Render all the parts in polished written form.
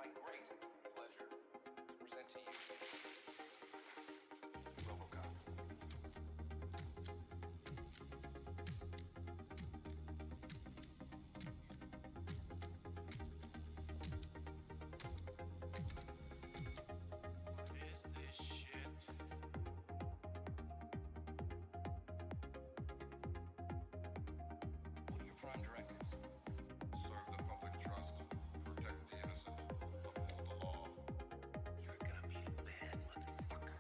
my great pleasure to present to you RoboCop. What is this shit? What are your prime directives? Serve the public trust, protect the innocent, uphold the law. You're gonna be a bad motherfucker.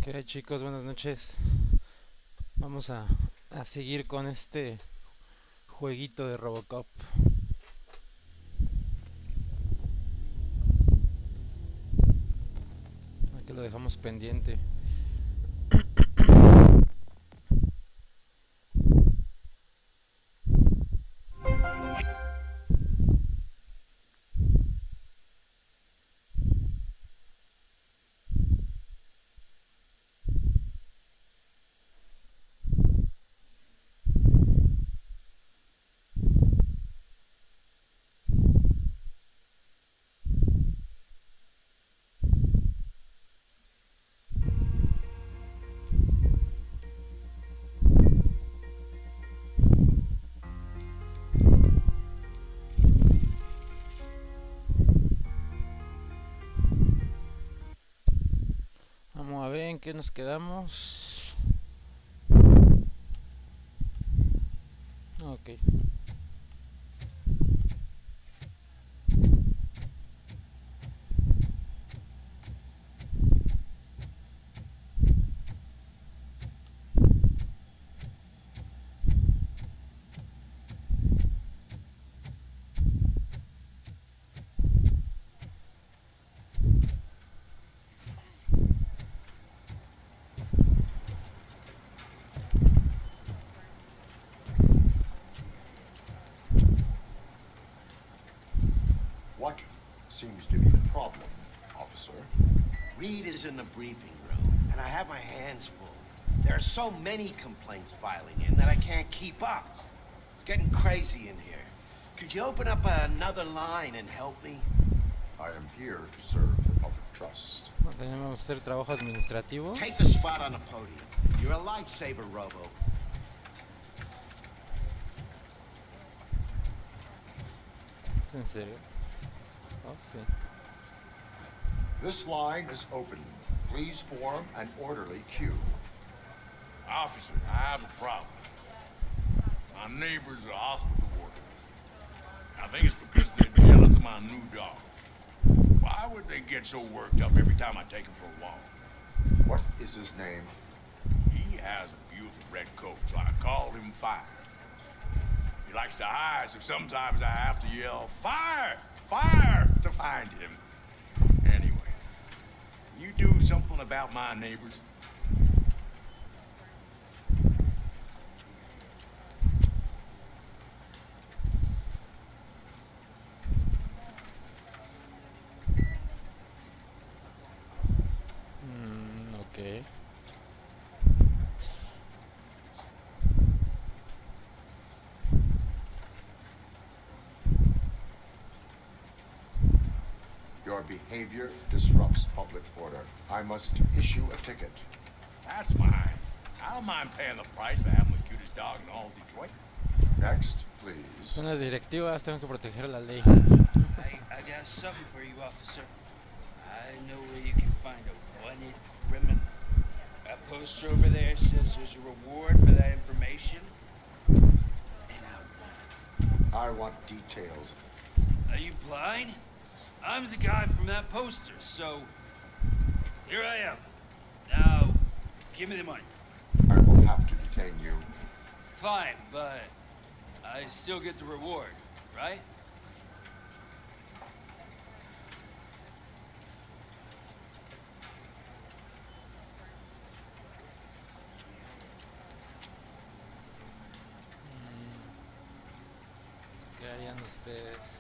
¿Qué hay, chicos? Buenas noches. Vamos a seguir con este jueguito de RoboCop. Aquí lo dejamos pendiente. Vamos a ver en qué nos quedamos. Ok. What seems to be the problem, officer? Reed is in the briefing room, and I have my hands full. There are so many complaints filing in that I can't keep up. It's getting crazy in here. Could you open up another line and help me? I am here to serve the public trust. Tenemos que hacer trabajo administrativo. Take the spot on the podium. You're a lifesaver, Robo. ¿Es en serio? Oh, sí. This line is open. Please form an orderly queue. Officer, I have a problem. My neighbors are hostile toward me. I think it's because they're jealous of my new dog. Why would they get so worked up every time I take him for a walk? What is his name? He has a beautiful red coat, so I called him Fire. He likes to hide, so sometimes I have to yell, "Fire! Fire!" to find him. Anyway, you do something about my neighbors? Ok. Your behavior disrupts public order. I must issue a ticket. That's fine. I don't mind paying the price for having the cutest dog in all Detroit. Next, please. Son las directivas, tengo que proteger la ley. I got something for you, officer. I know where you can find a wanted criminal. That poster over there says there's a reward for that information. And I want it. I want details. Are you blind? I'm the guy from that poster, so here I am. Now, give me the money. I will have to detain you. Fine, but I still get the reward, right? ¿Qué harían ustedes?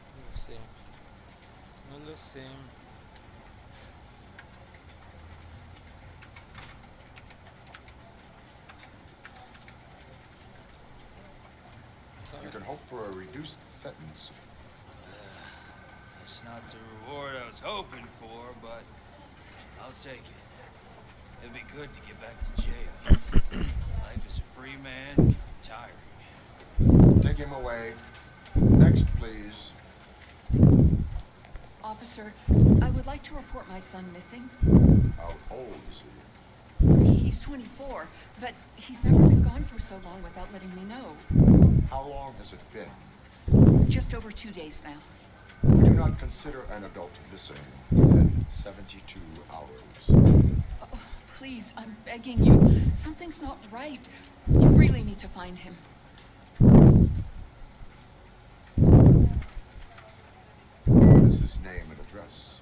No lo sé. No lo sé. You can hope for a reduced sentence. It's not the reward I was hoping for, but I'll take it. It'd be good to get back to jail. Life as a free man can be tiring. Take him away. Next, please. Officer, I would like to report my son missing. How old is he? He's 24, but he's never been gone for so long without letting me know. How long has it been? Just over 2 days now. We do not consider an adult missing within 72 hours. Oh, please, I'm begging you. Something's not right. You really need to find him. What is his name and address?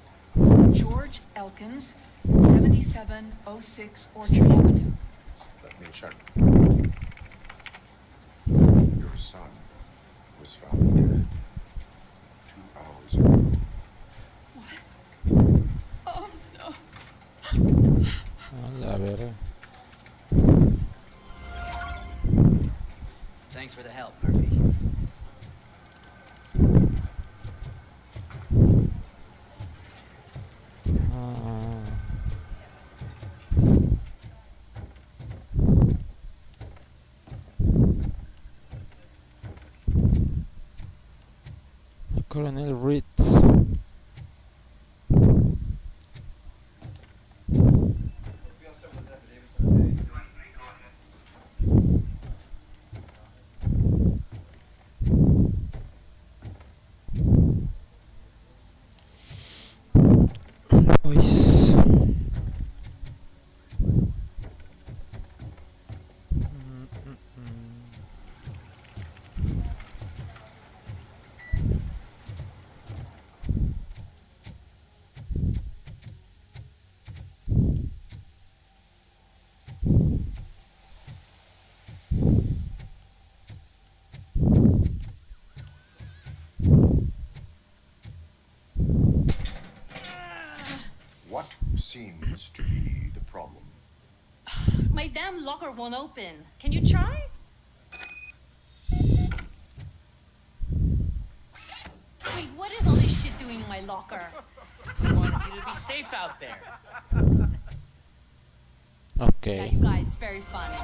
George Elkins, 7706 Orchard Avenue. Let me check. Your son was found dead 2 hours ago. What? Oh, no. A la verga. Thanks for the help, Murphy. Coronel Reed. Pues What seems to be the problem? My damn locker won't open. Can you try? Wait, what is all this shit doing in my locker? I wanted you to be safe out there. Yeah, ok. you guys, very funny.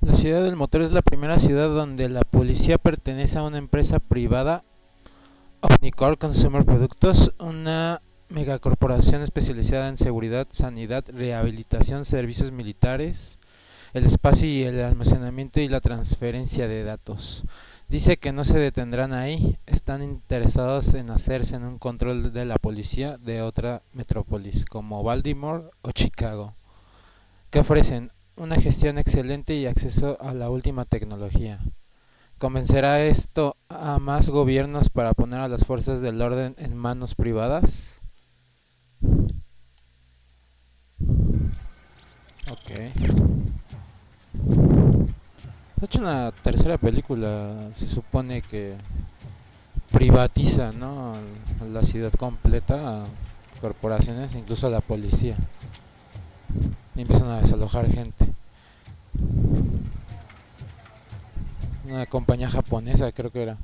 La ciudad del motor es la primera ciudad donde la policía pertenece a una empresa privada, Omnicorp Consumer Productos, una megacorporación especializada en seguridad, sanidad, rehabilitación, servicios militares, el espacio y el almacenamiento y la transferencia de datos. Dice que no se detendrán ahí, están interesados en hacerse en un control de la policía de otra metrópolis, como Baltimore o Chicago, que ofrecen una gestión excelente y acceso a la última tecnología. ¿Convencerá esto a más gobiernos para poner a las fuerzas del orden en manos privadas? Ok. De hecho, en la tercera película se supone que privatiza, ¿no? La ciudad completa a corporaciones, incluso a la policía. Y empiezan a desalojar gente. Una compañía japonesa, creo que era.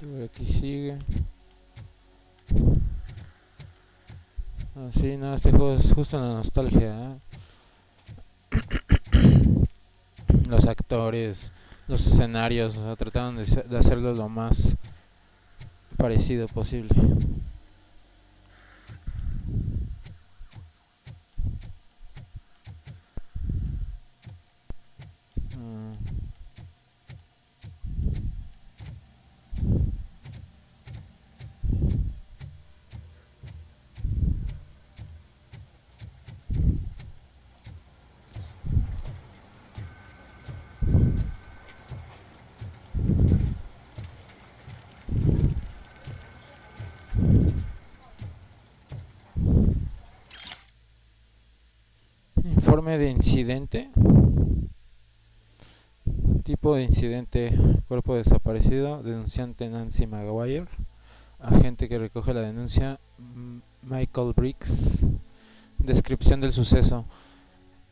Y aquí sigue. Ah, sí, no, este juego es justo en la nostalgia, ¿eh? Los actores, los escenarios, o sea, trataron de hacerlo lo más parecido posible. Mm. Informe de incidente. Tipo de incidente: cuerpo desaparecido, denunciante Nancy Maguire, agente que recoge la denuncia Michael Briggs. Descripción del suceso: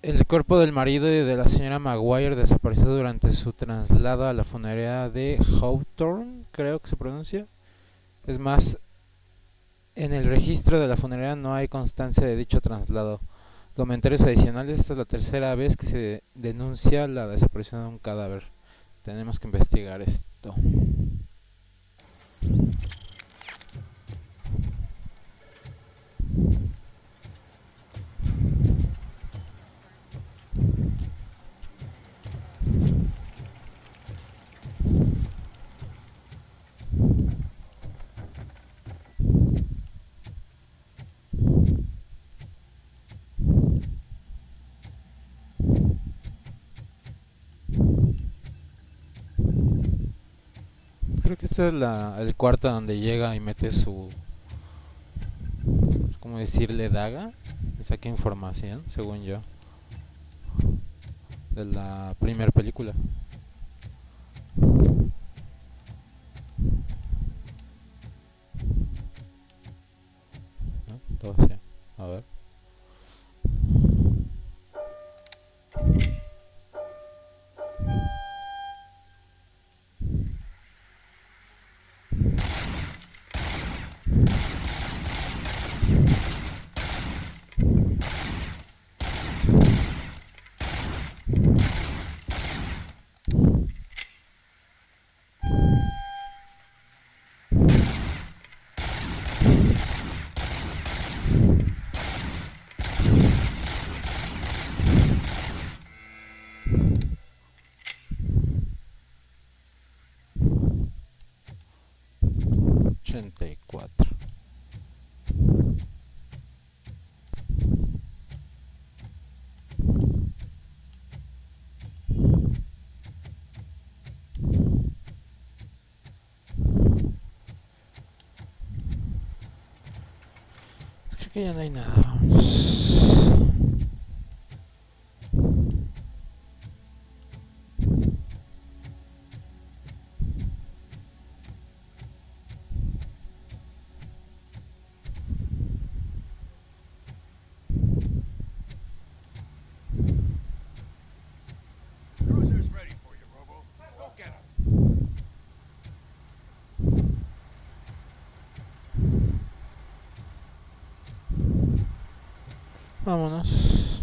el cuerpo del marido y de la señora Maguire desapareció durante su traslado a la funeraria de Hawthorne, creo que se pronuncia. Es más, en el registro de la funeraria no hay constancia de dicho traslado. Comentarios adicionales: esta es la tercera vez que se denuncia la desaparición de un cadáver. Tenemos que investigar esto. Creo que este es el cuarto donde llega y mete su, ¿cómo decirle? Daga. Y saca información, según yo, de la primera película. ¿No? Todo así. A ver. Creo que ya no hay nada. Vamos. Cruiser's ready for you, Robo. Go get him. Vámonos.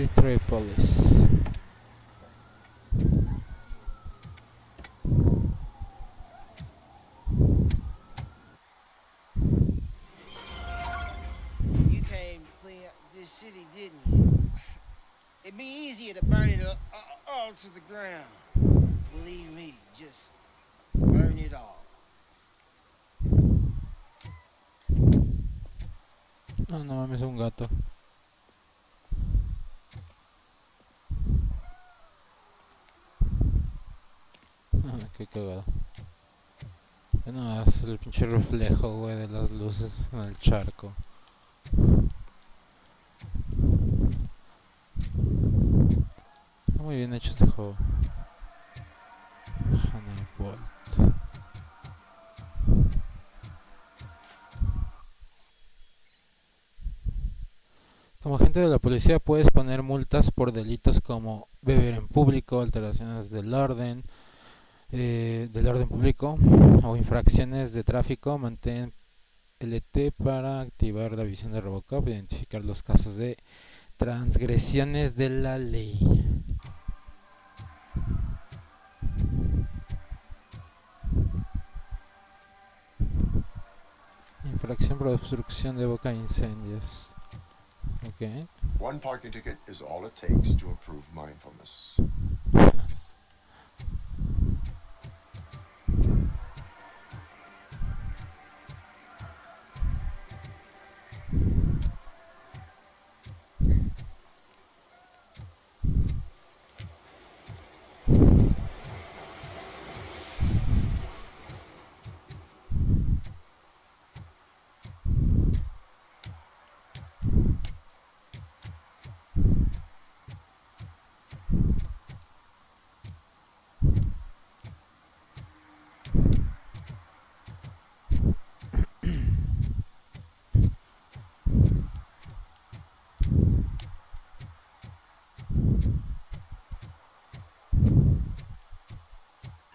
Detroit You came to clean up this city, didn't you? It'd be easier to burn it all to the ground. Believe me, just burn it all. Ah, no mames, un gato. Ah, qué cagado. No, es el pinche reflejo, güey, de las luces en el charco. Está muy bien hecho este juego. Honeybolt. Como agente de la policía puedes poner multas por delitos como beber en público, alteraciones del orden público o infracciones de tráfico. Mantén LT para activar la visión de RoboCop e identificar los casos de transgresiones de la ley. Infracción por obstrucción de boca e incendios. Okay. One parking ticket is all it takes to improve mindfulness.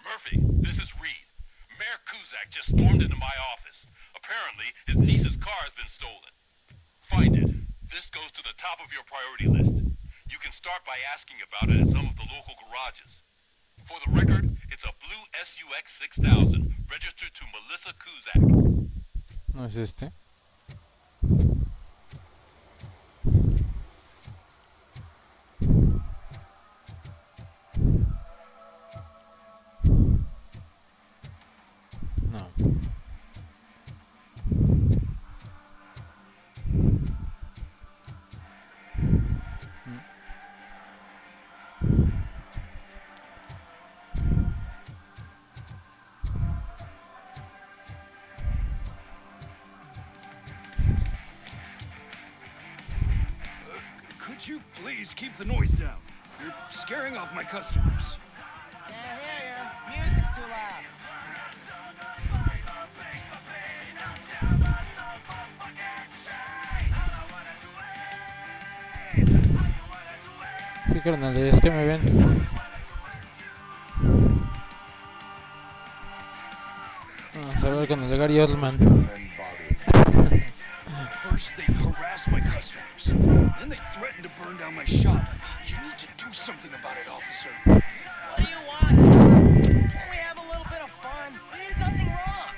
Murphy, this is Reed. Mayor Kuzak just stormed into my office. Apparently, his niece's car has been stolen. Find it. This goes to the top of your priority list. You can start by asking about it at some of the local garages. For the record, it's a blue SUX 6000, registered to Melissa Kuzak. ¿No es este? No. Could you please keep the noise down? You're scaring off my customers. Can't hear you. Music's too loud. Sí, carnal, es que me ven. Vamos a ver con el Gary Oldman. And body. First they harass my customers, then they threaten to burn down my shop. You need to do something about it, officer. What do you want? Can't we have a little bit of fun? We did nothing wrong.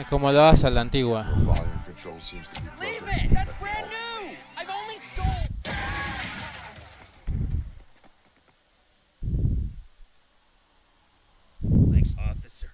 Como lo haces a la antigua. Volume control seems to be Leave broken. it! That's brand new! I've only stole... Thanks, officer.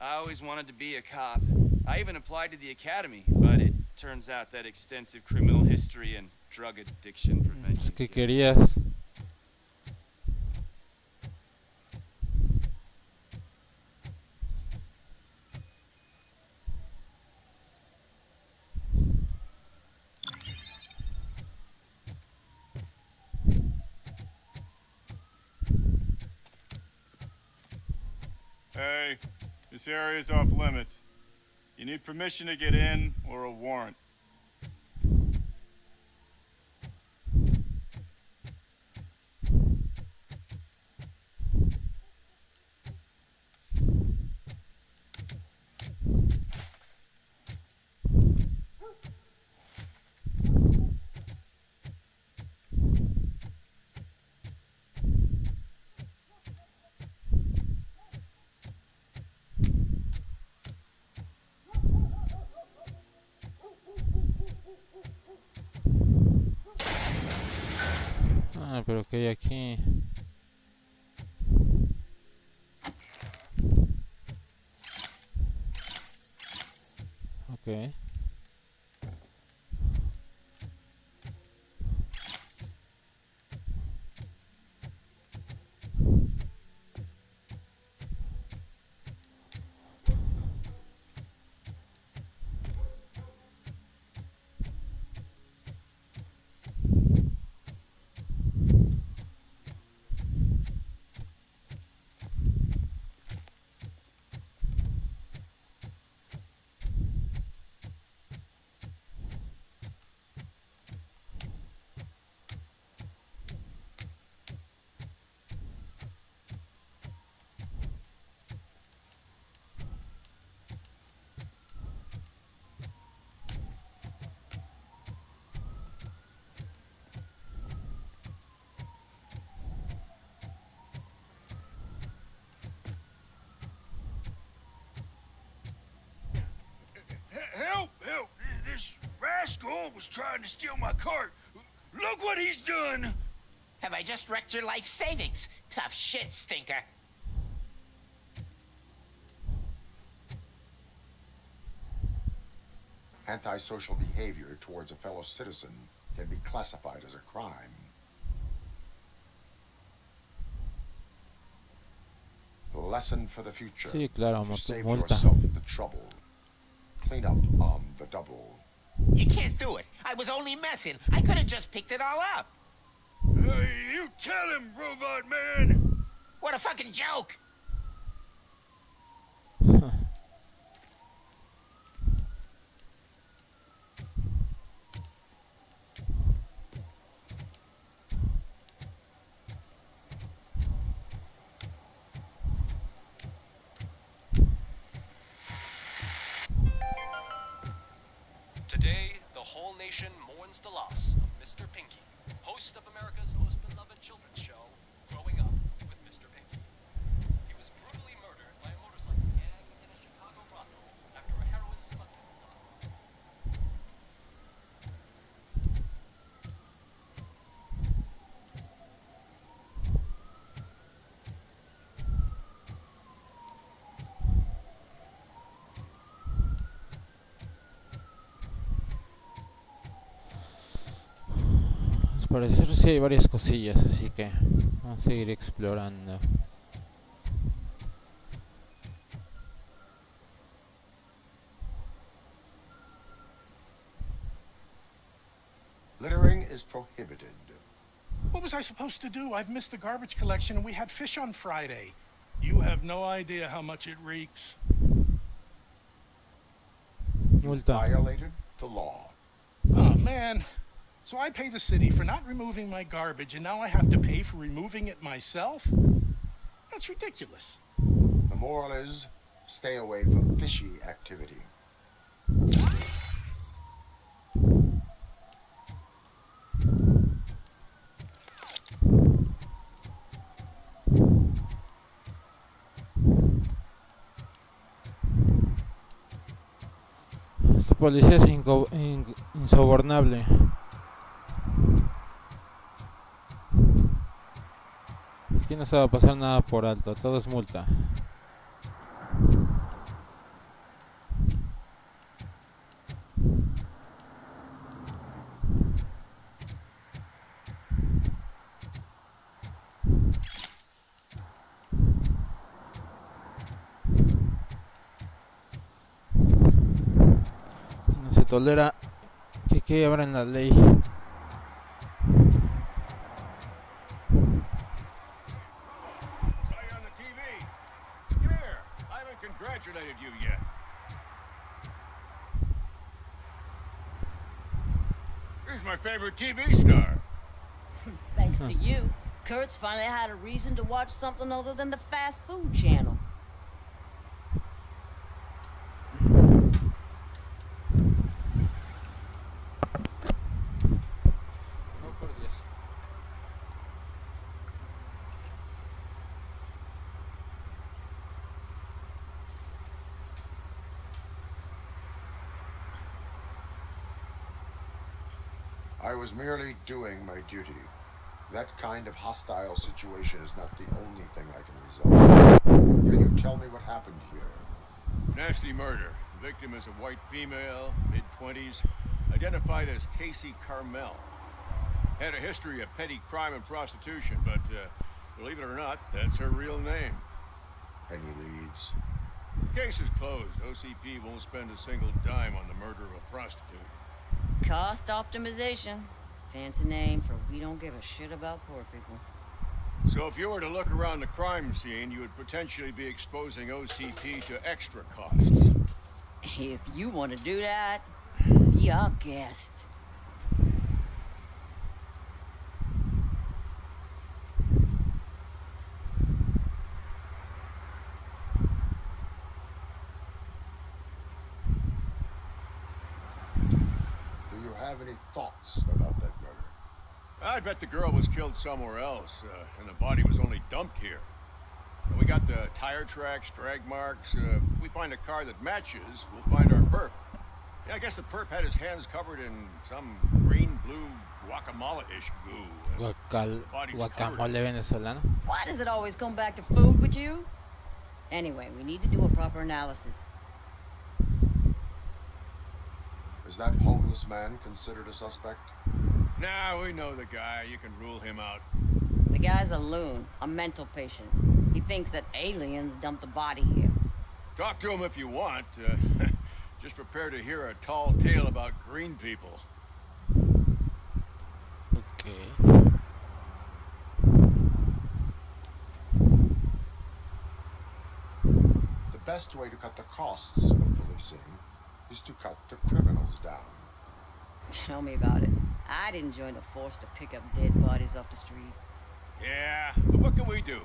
I always wanted to be a cop. I even applied to the academy, but it turns out that extensive criminal history and drug addiction prevents Es you. que querías. Hey, this area's off limits. You need permission to get in or a warrant. Ah, pero que hay aquí. Ok. Help! Help! This rascal was trying to steal my cart. Look what he's done! Have I just wrecked your life savings? Tough shit, stinker. Antisocial behavior towards a fellow citizen can be classified as a crime. The lesson for the future. Sí, claro, to save multa. yourself the trouble. Clean up on the double. You can't do it. I was only messing. I could have just picked it all up. Hey, you tell him, Robot Man! What a fucking joke! Today, the whole nation mourns the loss of Mr. Pinky, host of America's most beloved children's show, Growing Up with Mr. Pinky. He was brutally murdered by a motorcycle gang in a Chicago brothel after a heroin smuggling run. Al parecer sí hay varias cosillas, así que vamos a seguir explorando. Littering is prohibited. What was I supposed to do? I've missed the garbage collection and we had fish on Friday. You have no idea how much it reeks. Multa. Violated the law. Oh, man. So I pay the city for not removing my garbage and now I have to pay for removing it myself? That's ridiculous. The moral is, stay away from fishy activity. Esta policía es insobornable. Aquí no se va a pasar nada por alto, todo es multa. tolera que quiebren la ley. Saw you on the TV. Come here. I haven't congratulated you yet. Here's my favorite TV star. Thanks to you, Kurt's finally had a reason to watch something other than the fast food channel. Oh, por Dios. I was merely doing my duty. That kind of hostile situation is not the only thing I can resolve. Can you tell me what happened here? Nasty murder. The victim is a white female, mid-20s, identified as Casey Carmel. Had a history of petty crime and prostitution, but believe it or not, that's her real name. Any leads? Case is closed. OCP won't spend a single dime on the murder of a prostitute. Cost optimization. Fancy name for we don't give a shit about poor people. So if you were to look around the crime scene, you would potentially be exposing OCP to extra costs. If you want to do that, be our guest. Do you have any thoughts about that murder? I bet the girl was killed somewhere else, and the body was only dumped here. And we got the tire tracks, drag marks. If we find a car that matches, we'll find our perp. Yeah, I guess the perp had his hands covered in some green-blue guacamole-ish goo. Guacamole venezolano. Why does it always come back to food with you? Anyway, we need to do a proper analysis. Is that homeless man considered a suspect? Nah, we know the guy. You can rule him out. The guy's a loon, a mental patient. He thinks that aliens dumped the body here. Talk to him if you want. Just prepare to hear a tall tale about green people. Okay. The best way to cut the costs of policing is to cut the criminals down. Tell me about it. I didn't join the force to pick up dead bodies off the street. Yeah, but what can we do?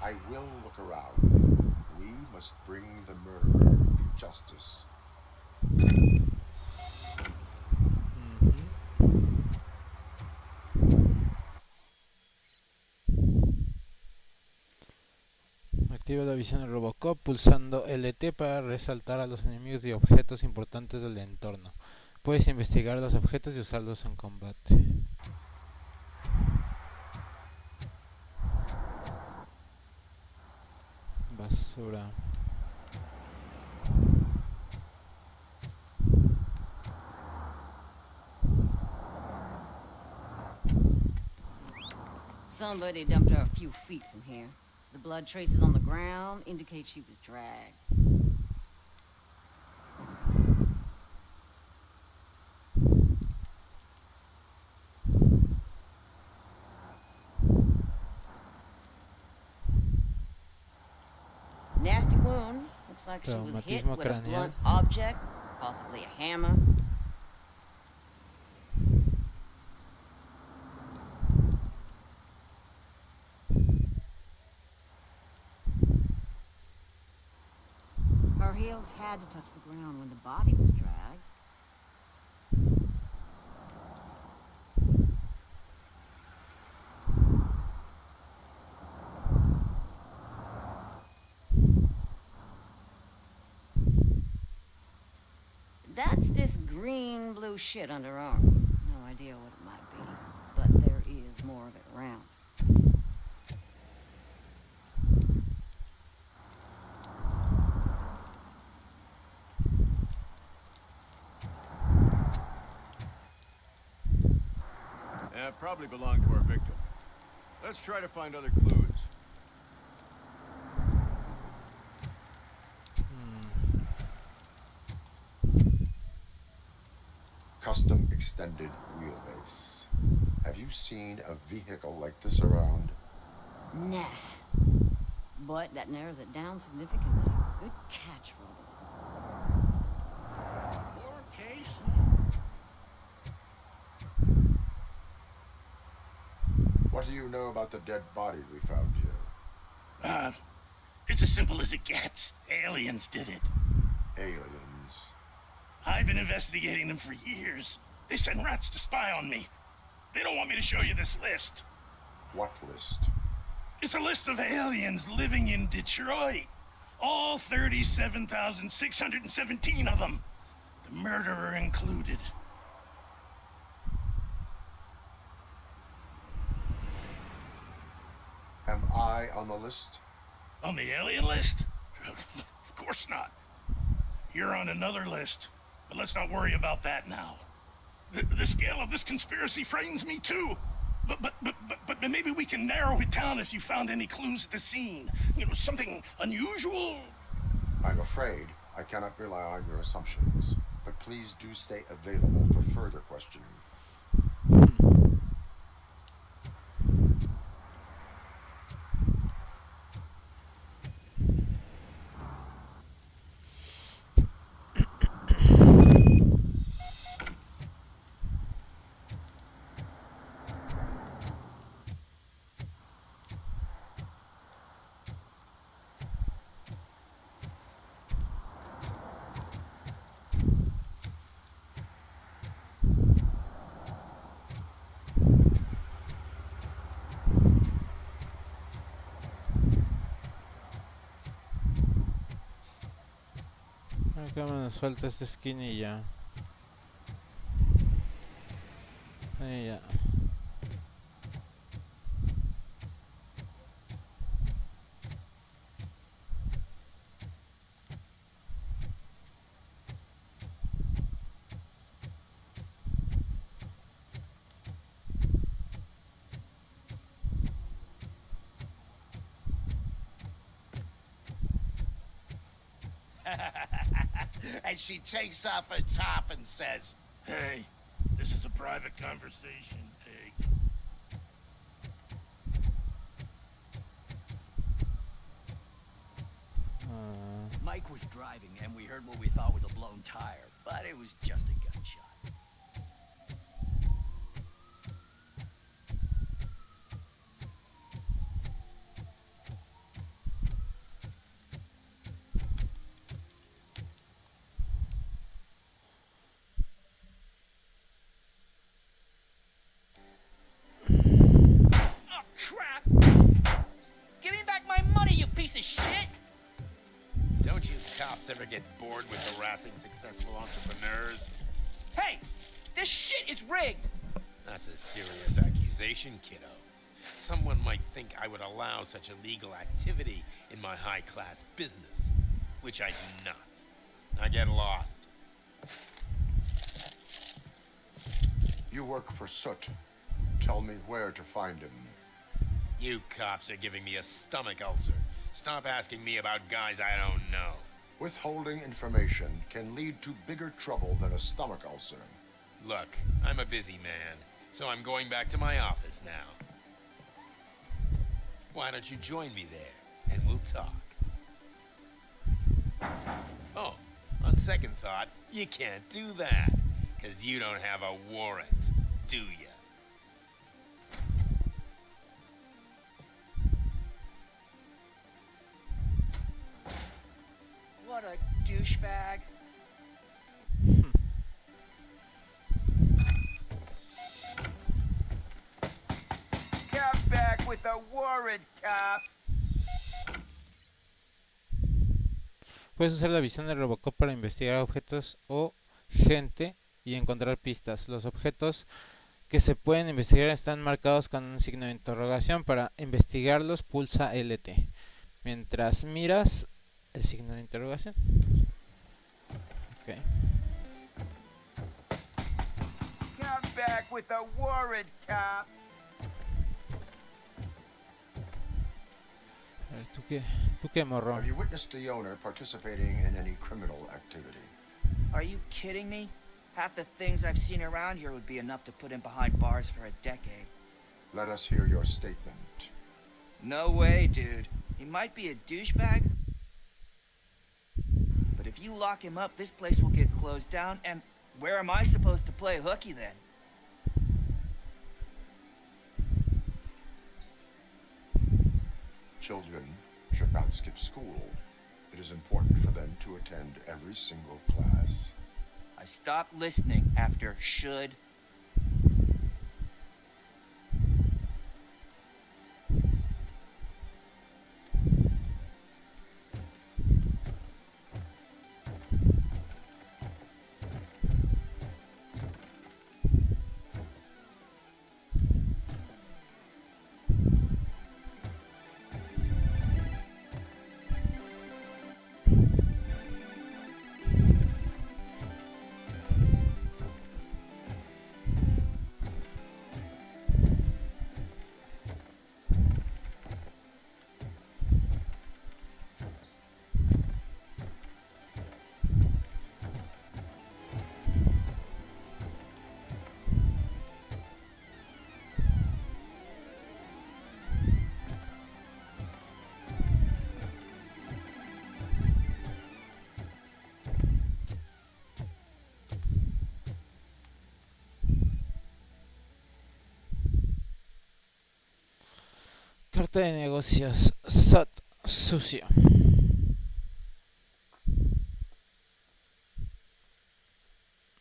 I will look around. We must bring the murderer to justice. Activa la visión de RoboCop pulsando LT para resaltar a los enemigos y objetos importantes del entorno. Puedes investigar los objetos y usarlos en combate. Basura. Somebody dumped her a few feet from here. The blood traces on the ground indicate she was dragged. Nasty wound. Looks like she was hit Traumatismo with a craneal. blunt object, possibly a hammer. Her heels had to touch the ground when the body was dragged. That's this green-blue shit under her arm. No idea what it might be, but there is more of it around. Probably belonged to our victim. Let's try to find other clues. Custom extended wheelbase. Have you seen a vehicle like this around? Nah. But that narrows it down significantly. Good catch, Robo. Poor case. What do you know about the dead body we found here? It's as simple as it gets. Aliens did it. Aliens. I've been investigating them for years. They send rats to spy on me. They don't want me to show you this list. What list? It's a list of aliens living in Detroit. All 37,617 of them. The murderer included. Am I on the list? On the alien list? Of course not. You're on another list. But let's not worry about that now. The scale of this conspiracy frightens me too. But maybe we can narrow it down if you found any clues at the scene. You know, something unusual. I'm afraid I cannot rely on your assumptions. But please do stay available for further questioning. Acá me nos falta este skin y ya. Ahí ya. And she takes off her top and says, Hey, this is a private conversation, pig. Mike was driving and we heard what we thought was a blown tire, but it was just a gunshot. Crap! Give me back my money, you piece of shit! Don't you cops ever get bored with harassing successful entrepreneurs? Hey! This shit is rigged! That's a serious accusation, kiddo. Someone might think I would allow such illegal activity in my high-class business, which I do not. I get lost. You work for Soot. Tell me where to find him. You cops are giving me a stomach ulcer. Stop asking me about guys I don't know. Withholding information can lead to bigger trouble than a stomach ulcer. Look, I'm a busy man, so I'm going back to my office now. Why don't you join me there, and we'll talk. Oh, on second thought, you can't do that, 'cause you don't have a warrant, do ya? What a douchebag. Come back with a warrant, cop. Puedes usar la visión de RoboCop para investigar objetos o gente y encontrar pistas. Los objetos que se pueden investigar están marcados con un signo de interrogación. Para investigarlos, pulsa LT. Mientras miras el signo de interrogación. Okay. Come back with a warrant, cop. A ver, ¿tú qué morro? Have you witnessed the owner participating in any criminal activity? Are you kidding me? Half the things I've seen around here would be enough to put him behind bars for a decade. Let us hear your statement. No way, dude. He might be a douchebag, but if you lock him up, this place will get closed down, and where am I supposed to play hooky then? Children should not skip school. It is important for them to attend every single class. I stopped listening after should. Carta de negocios. SAT. Sucio.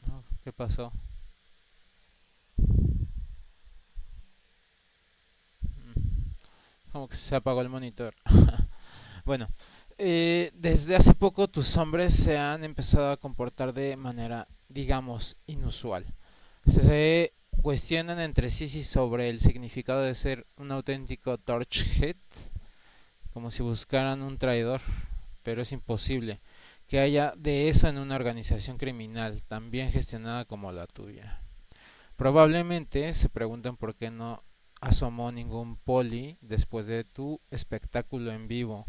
No, ¿qué pasó? Como que se apagó el monitor. Bueno, desde hace poco tus hombres se han empezado a comportar de manera, digamos, inusual. Se cuestionan entre sí sobre el significado de ser un auténtico torchhead, como si buscaran un traidor, pero es imposible que haya de eso en una organización criminal tan bien gestionada como la tuya. Probablemente se preguntan por qué no asomó ningún poli después de tu espectáculo en vivo,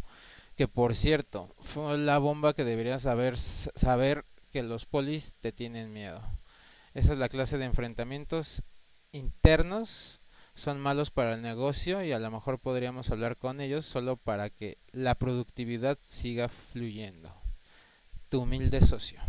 que por cierto fue la bomba que deberías saber que los polis te tienen miedo. Esa es la clase de enfrentamientos internos, son malos para el negocio y a lo mejor podríamos hablar con ellos solo para que la productividad siga fluyendo. Tu humilde socio.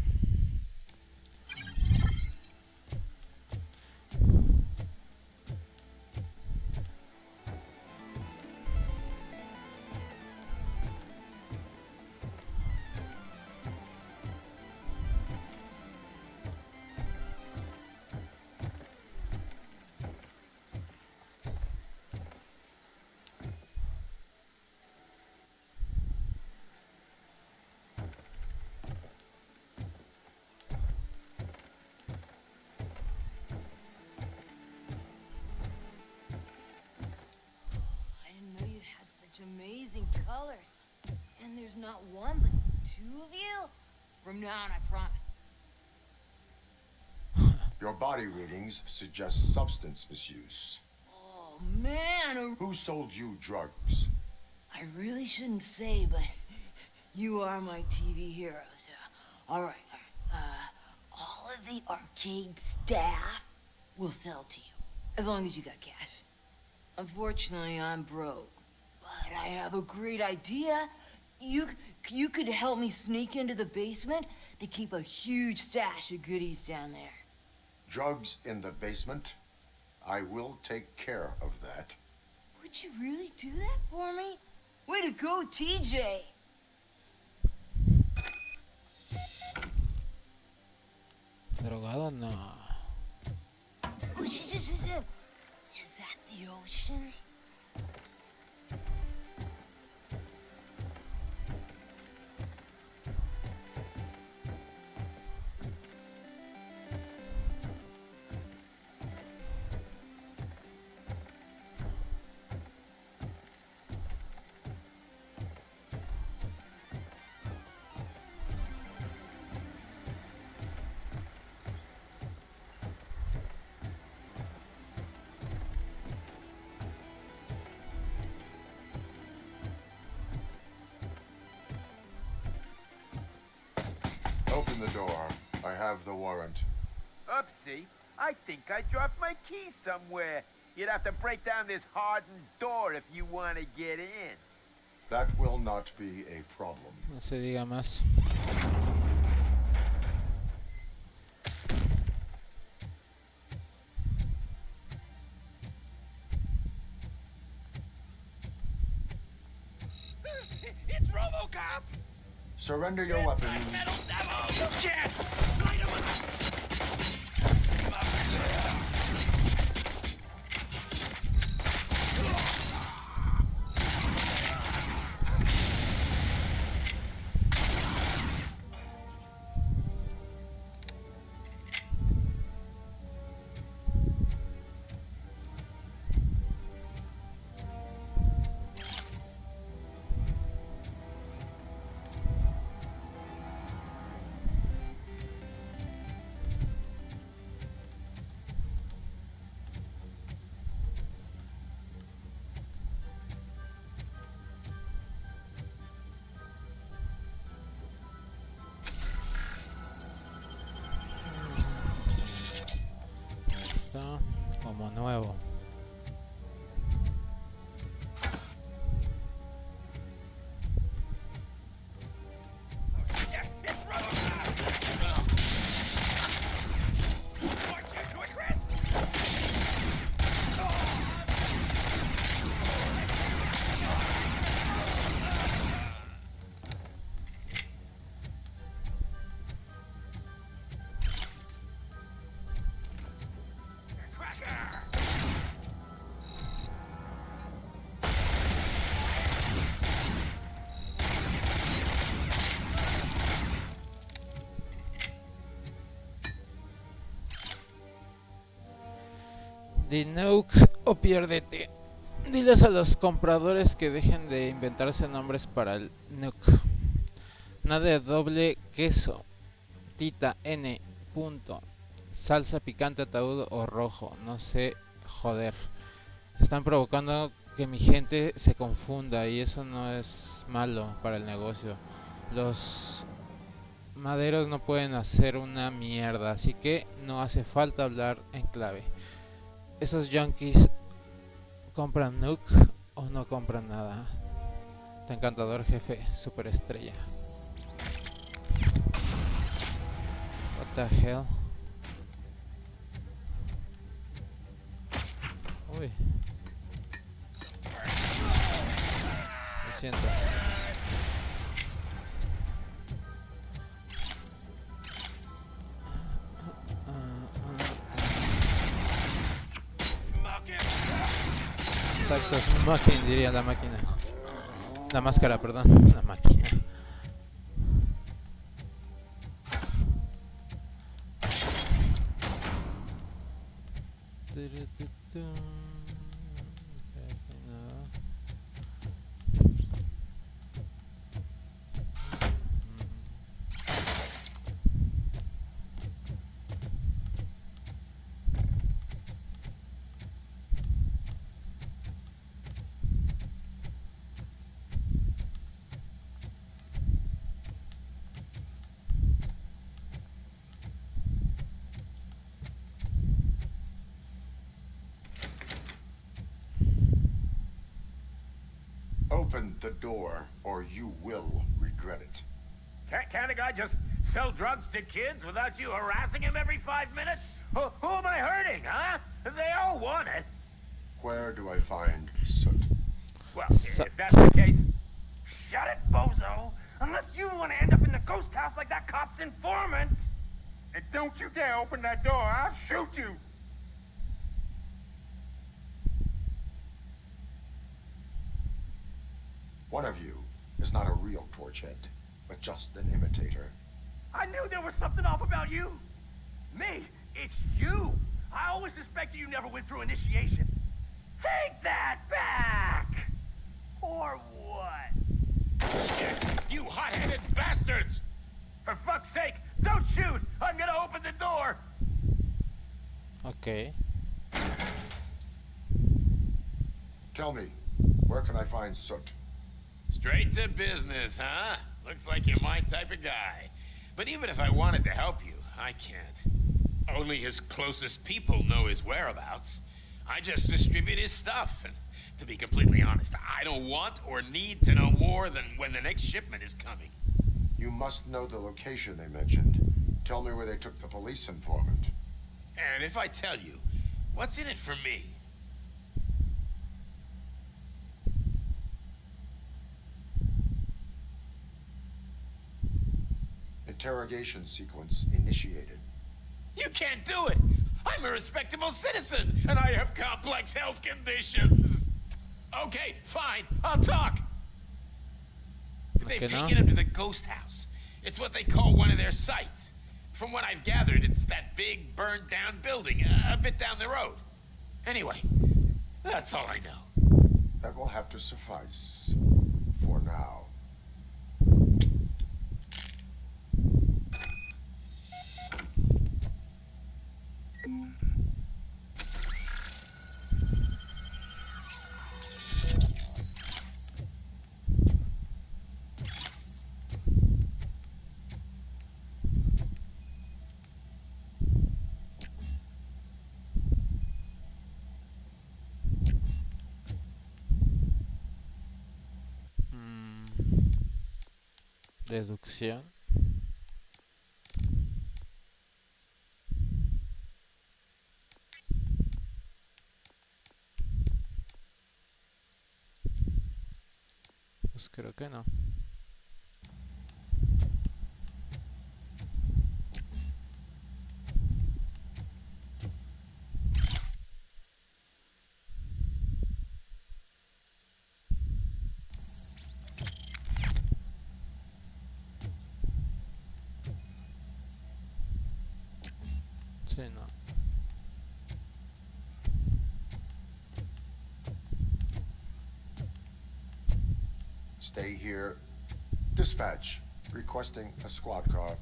Amazing colors. And there's not one, but two of you? From now on, I promise. Your body readings suggest substance misuse. Oh, man. Who sold you drugs? I really shouldn't say, but you are my TV heroes. All right. All of the arcade staff will sell to you, as long as you got cash. Unfortunately, I'm broke. But I have a great idea. You could help me sneak into the basement. They keep a huge stash of goodies down there. Drugs in the basement? I will take care of that. Would you really do that for me? Way to go, TJ! Drogado no. Is that the ocean? Open the door. I have the warrant. Oopsie. I think I dropped my key somewhere. You'd have to break down this hardened door if you want to get in. That will not be a problem. No se diga más. It's RoboCop! Surrender your weapons. Metal devil! Yes! Light him up! Está como nuevo. The Nuke o piérdete. Diles a los compradores que dejen de inventarse nombres para el Nuke. Nada de doble queso. Tita N. Punto. Salsa picante, ataúd o rojo. No sé, joder. Están provocando que mi gente se confunda y eso no es malo para el negocio. Los maderos no pueden hacer una mierda, así que no hace falta hablar en clave. Esos junkies compran Nuke o no compran nada. Tu encantador jefe, superestrella. What the hell? Uy. Lo siento. Exacto, smoking diría la máquina. La máscara, perdón. La máquina. Open the door, or you will regret it. Can't a guy just sell drugs to kids without you harassing him every 5 minutes? Who am I hurting, huh? They all want it. Where do I find Soot? Well, if that's the case, shut it, bozo. Unless you want to end up in the ghost house like that cop's informant. And don't you dare open that door. I'll shoot you. One of you is not a real torchhead, but just an imitator. I knew there was something off about you. Me? It's you. I always suspected you never went through initiation. Take that back! Or what? Shit, you hot-headed bastards! For fuck's sake, don't shoot! I'm gonna open the door! Okay. Tell me, where can I find Soot? Straight to business, huh? Looks like you're my type of guy. But even if I wanted to help you, I can't. Only his closest people know his whereabouts. I just distribute his stuff, and to be completely honest, I don't want or need to know more than when the next shipment is coming. You must know the location they mentioned. Tell me where they took the police informant. And if I tell you, what's in it for me? Interrogation sequence initiated. You can't do it! I'm a respectable citizen, and I have complex health conditions! Okay, fine, I'll talk! They've taken him to the ghost house. It's what they call one of their sites. From what I've gathered, it's that big, burned-down building a bit down the road. Anyway, that's all I know. That will have to suffice. For now. Deducción. Pues creo que no. Sí, no. Stay here. Dispatch. Requesting a squad car.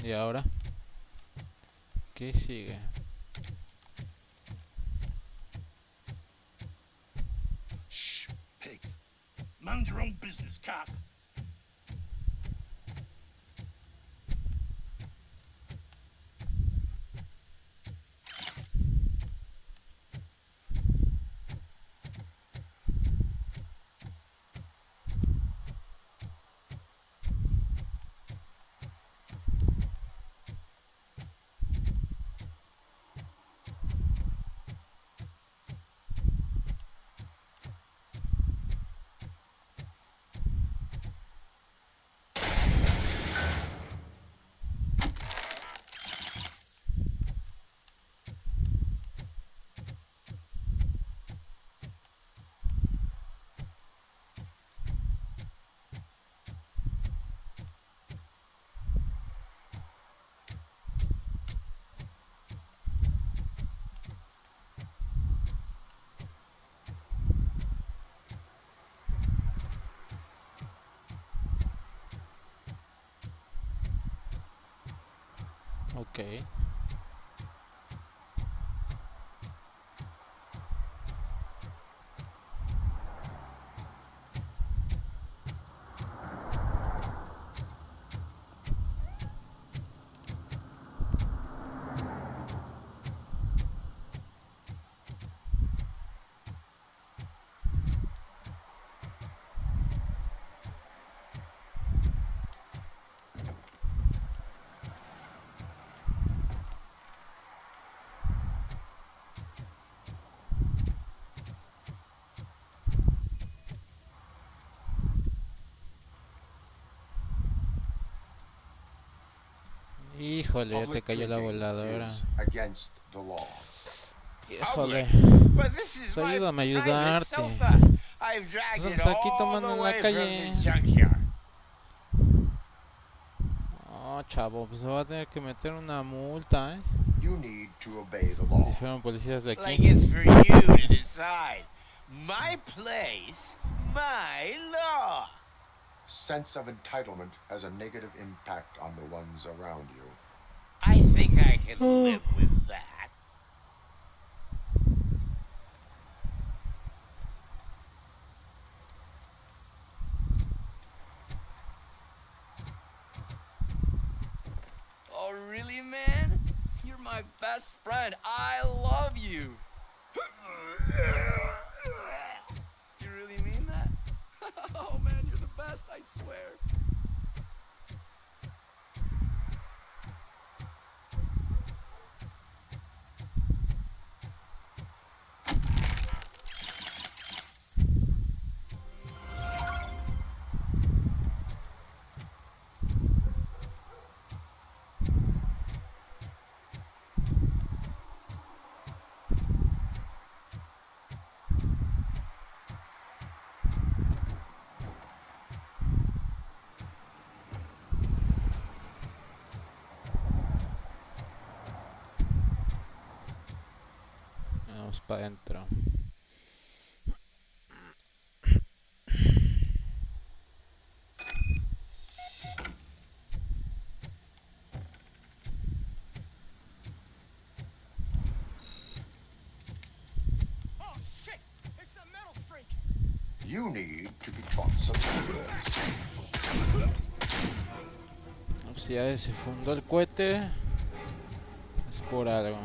¿Y ahora? ¿Qué sigue? Shh, pigs. Mind your own business, cop. Ok. Híjole, ya te Public cayó la drinking voladora. is against the law. Híjole. But this is Pues my ayúdame a private ayudarte. sofa. I've dragged it Estamos aquí all tomando the en la way calle. from the junkyard. No, chavo, pues se va a tener que meter una multa, ¿eh? You need to obey the law. Si fueron policías de Like aquí. it's for you to decide. My place, my law. Sense of entitlement has a negative impact on the ones around you. I think I can live with that. Oh, really, man? You're my best friend. I love you. You really mean that? Oh, man, you're the best, I swear. Vamos para adentro. Oh shit! It's a metal freak! You need to be taught some rules. Si ya se fundó el cohete, es por algo.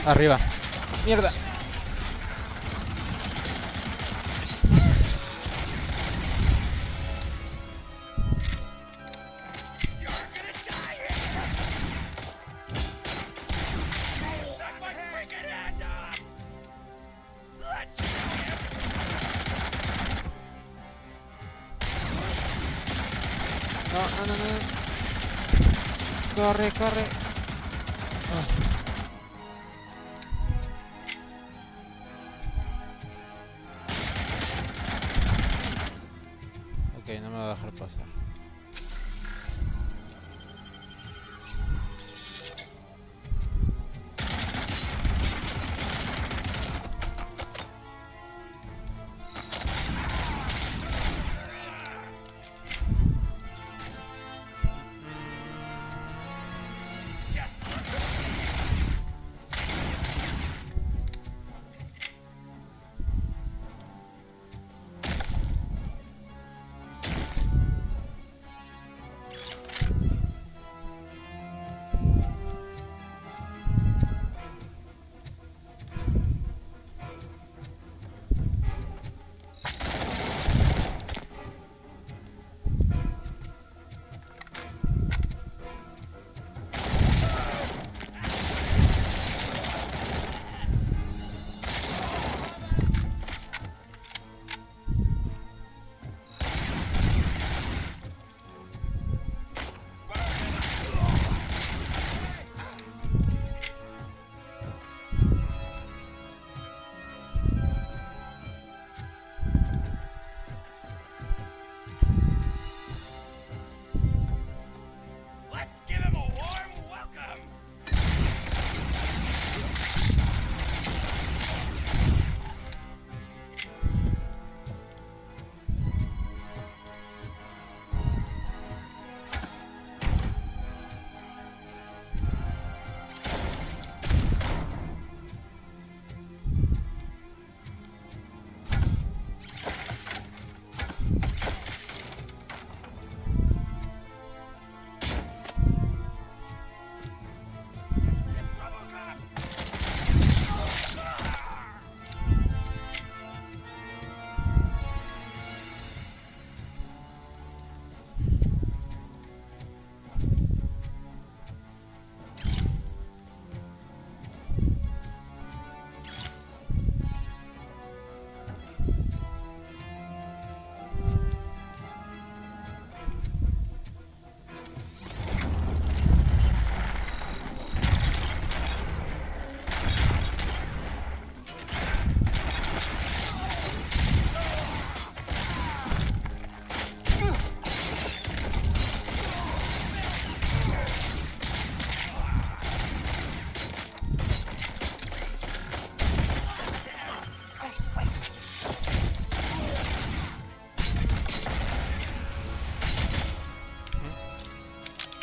Arriba. Mierda. No, no, no, no. Corre, corre. Ah. Ok, no me va a dejar pasar.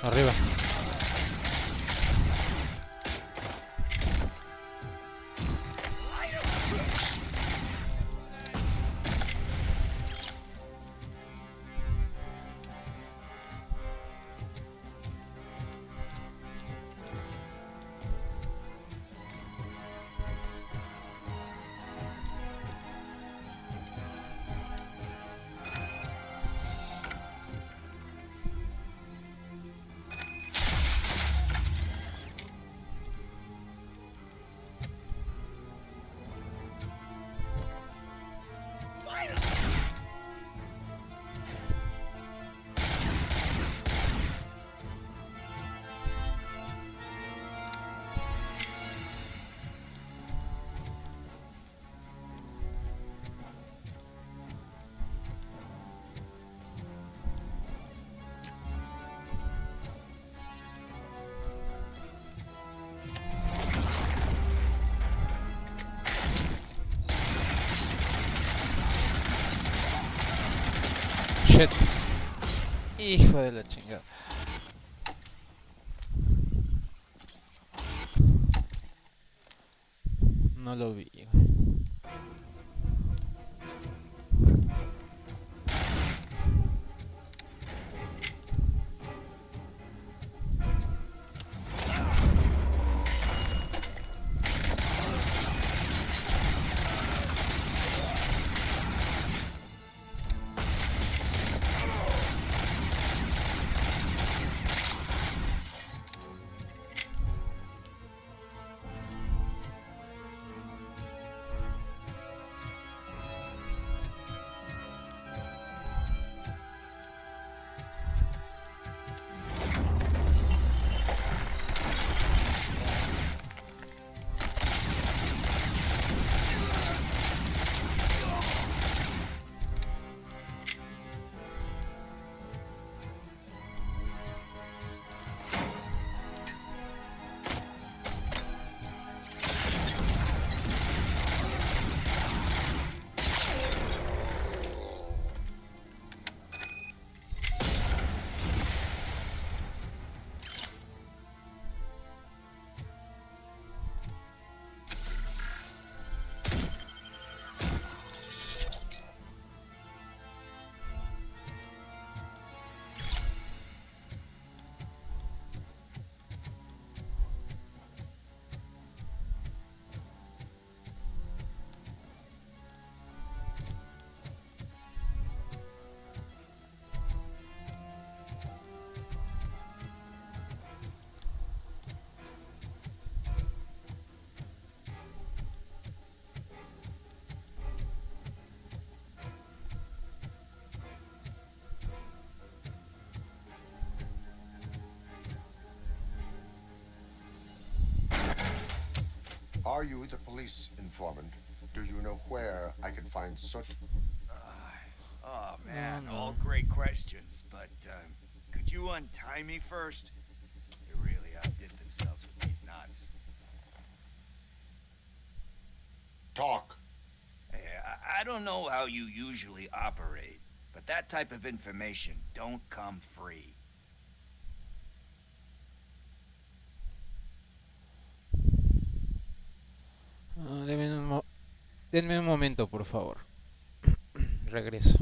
Arriba. Shit. Hijo de la chingada. No lo vi, güey. Are you the police informant? Do you know where I can find Soot? Oh man, No, all no. great questions, but could you untie me first? They really outdid themselves with these knots. Talk. Hey, I don't know how you usually operate, but that type of information don't come free. Denme un momento, por favor. Regreso.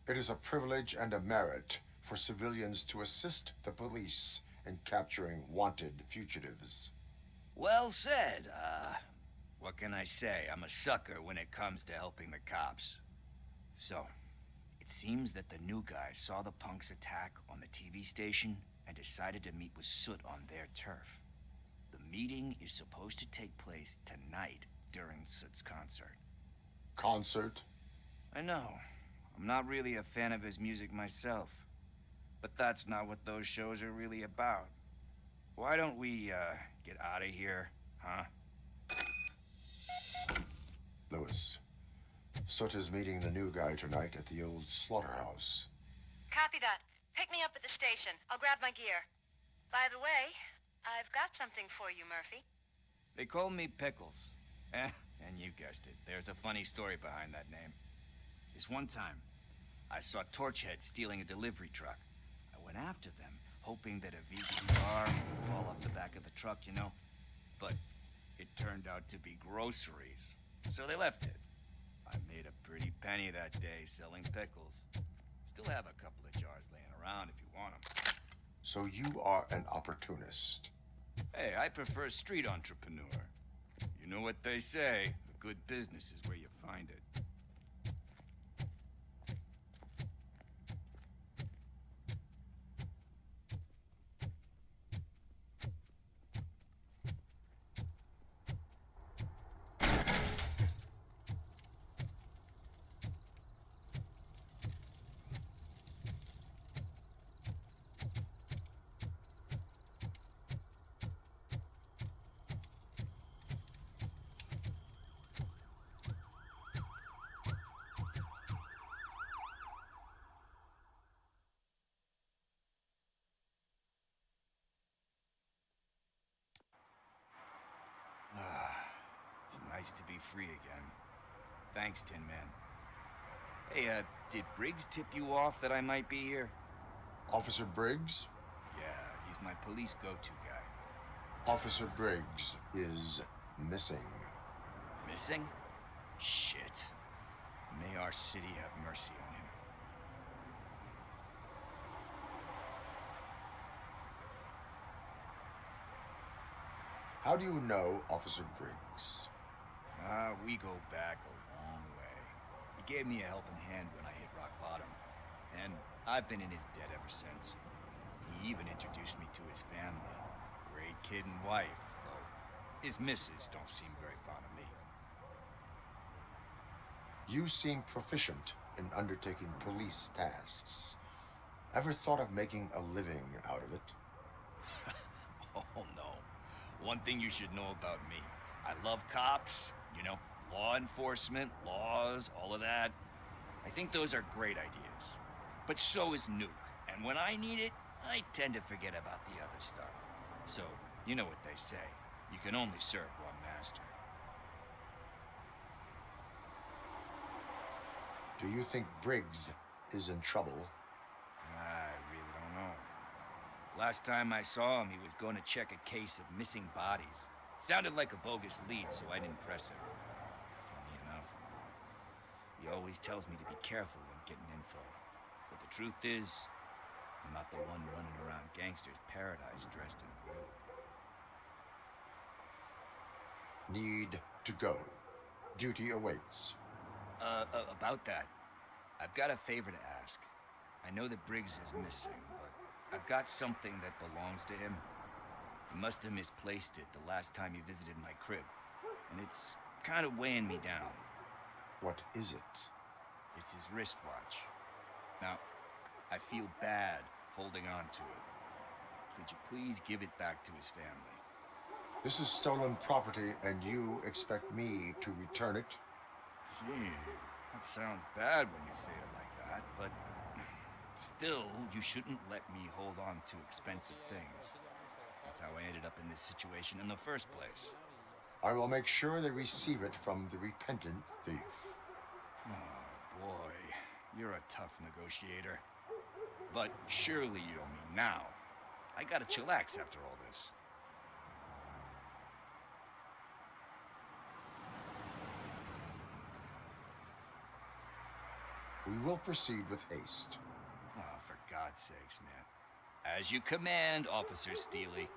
It is a privilege and a merit for civilians to assist the police in capturing wanted fugitives. Well said. What can I say? I'm a sucker when it comes to helping the cops. So, it seems that the new guy saw the punks attack on the TV station and decided to meet with Soot on their turf. The meeting is supposed to take place tonight during Soot's concert. Concert? I know. I'm not really a fan of his music myself. But that's not what those shows are really about. Why don't we, get out of here, huh? Lewis, Soot is meeting the new guy tonight at the old slaughterhouse. Copy that. Pick me up at the station. I'll grab my gear. By the way, I've got something for you, Murphy. They call me Pickles. And you guessed it. There's a funny story behind that name. This one time, I saw Torchhead stealing a delivery truck. I went after them, hoping that a VCR would fall off the back of the truck, you know? But it turned out to be groceries. So they left it. I made a pretty penny that day selling pickles. Still have a couple of jars laying around if you want them. So you are an opportunist. Hey, I prefer street entrepreneur. You know what they say, a good business is where you find it. It's nice to be free again. Thanks, Tin Man. Hey, did Briggs tip you off that I might be here? Officer Briggs? Yeah, he's my police go-to guy. Officer Briggs is missing. Missing? Shit. May our city have mercy on him. How do you know Officer Briggs? We go back a long way. He gave me a helping hand when I hit rock bottom, and I've been in his debt ever since. He even introduced me to his family. Great kid and wife, though his missus don't seem very fond of me. You seem proficient in undertaking police tasks. Ever thought of making a living out of it? Oh, no. One thing you should know about me. I love cops, you know, law enforcement, laws, all of that. I think those are great ideas. But so is Nuke. And when I need it, I tend to forget about the other stuff. So, you know what they say. You can only serve one master. Do you think Briggs is in trouble? I really don't know. Last time I saw him, he was going to check a case of missing bodies. Sounded like a bogus lead, so I didn't press him. Funny enough. He always tells me to be careful when getting info. But the truth is, I'm not the one running around gangster's paradise dressed in blue. Need to go. Duty awaits. About that, I've got a favor to ask. I know that Briggs is missing, but I've got something that belongs to him. He must have misplaced it the last time he visited my crib, and it's kind of weighing me down. What is it? It's his wristwatch. Now, I feel bad holding on to it. Could you please give it back to his family? This is stolen property, and you expect me to return it? Gee, that sounds bad when you say it like that, but still, you shouldn't let me hold on to expensive things. That's how I ended up in this situation in the first place. I will make sure they receive it from the repentant thief. Oh, boy. You're a tough negotiator. But surely you don't mean now. I gotta chillax after all this. We will proceed with haste. Oh, for God's sakes, man. As you command, Officer Steely.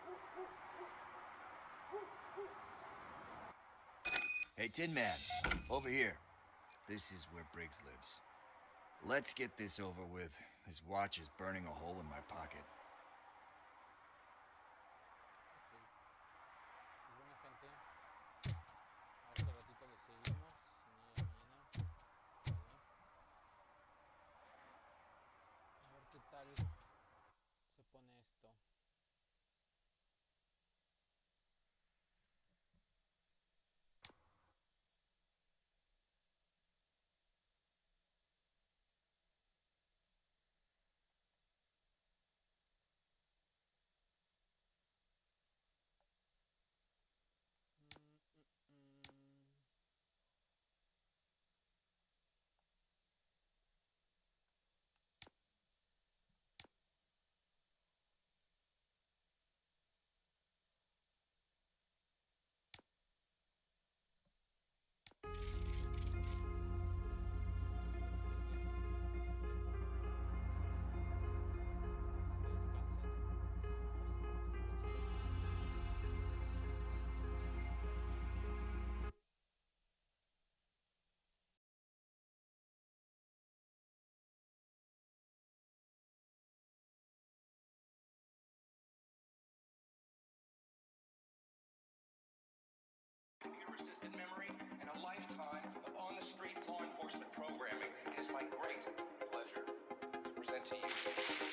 Hey, Tin Man, over here. This is where Briggs lives. Let's get this over with. His watch is burning a hole in my pocket. Computer-assisted memory, and a lifetime of on-the-street law enforcement programming. It is my great pleasure to present to you